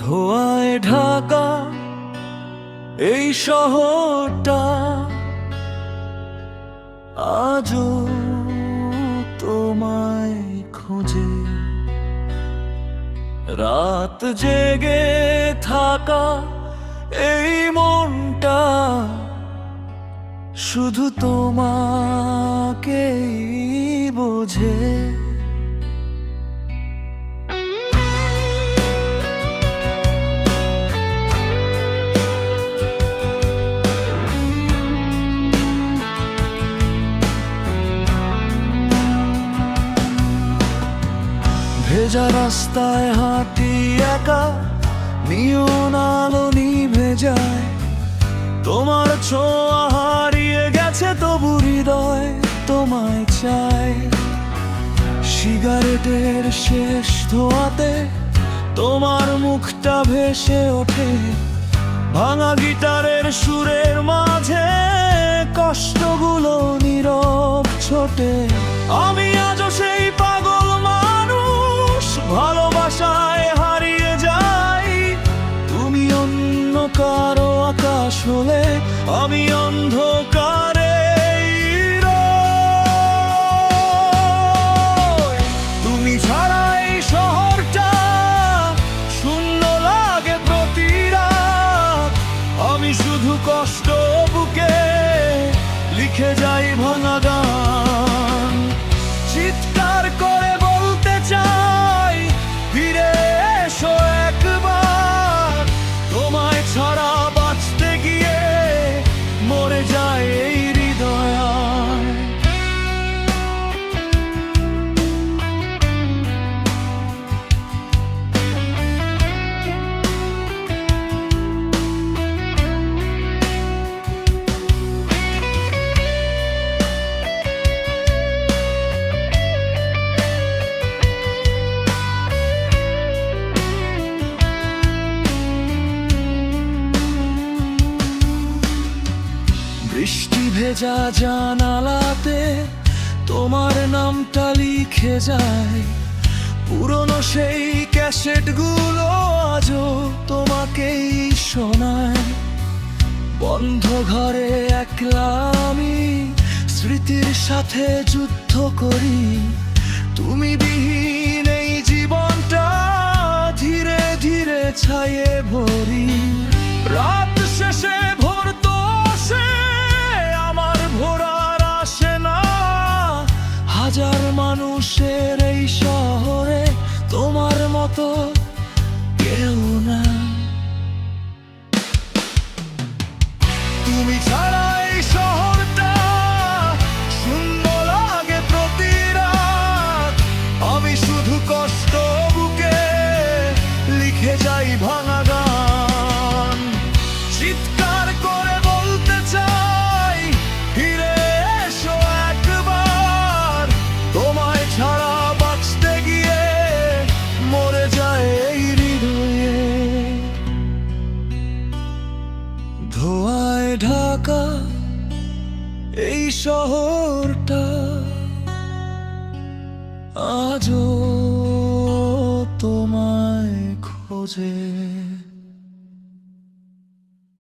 ধোঁয়ায় ঢাকা এই শহরটা আজও তোমায় খোঁজে। রাত জেগে থাকা এই মনটা শুধু তোমাকেই বোঝে। ভেজা রাস্তায় হাঁটি একা, নিয়ন আলো নিভে যায়। তোমার ছোঁয়া হারিয়ে গেছে, তবু হৃদয় তোমায় চায়। সিগারেটের শেষ ধোঁয়াতে তোমার মুখটা ভেসে ওঠে। ভাঙা গিটারের সুরের মাঝে কষ্টগুলো নীরব ছোটে। আমি আজও সেই পাগল মানুষ, ভালোবাসায় হারিয়ে যাই। তুমি অন্য কারো আকাশ হলে আমি অন্ধকারে রই। তুমি ছাড়া এই শহরটা শূন্য লাগে প্রতি রাত। আমি শুধু কষ্ট বুকে লিখে যাই ভাঙা গান। চিৎকার করে বলতে চাই, ফিরে এসো একবার। তোমায় ছাড়া বাঁচতে গিয়ে মরে যায় এই হৃদয়। বৃষ্টি ভেজা জানালাতে তোমার নামটা লিখে যায়। পুরনো সেই ক্যাসেটগুলো আজও তোমাকেই শোনায়। বন্ধ ঘরে একলা আমি স্মৃতির সাথে যুদ্ধ করি। তুমি বিহীন এই জীবনটা ধীরে ধীরে ছায়ে ভরি। রাত শেষে ভোর তো আসে, আমার ভোর আর আসে না। হাজার মানুষের এই শহরে তোমার মতো কেউ না। তুমি ছাড়া এই শহরটা শূন্য লাগে প্রতি রাত। আমি শুধু কষ্ট বুকে লিখে যাই ভাঙা গান। চিৎকার করে বলতে চাই, ফিরে এসো একবার। তোমায় ছাড়া বাঁচতে গিয়ে মরে যায় এই হৃদয়ে। ধোঁয়ায় ঢাকা এই শহরটা আজও তোমায় খোঁজে।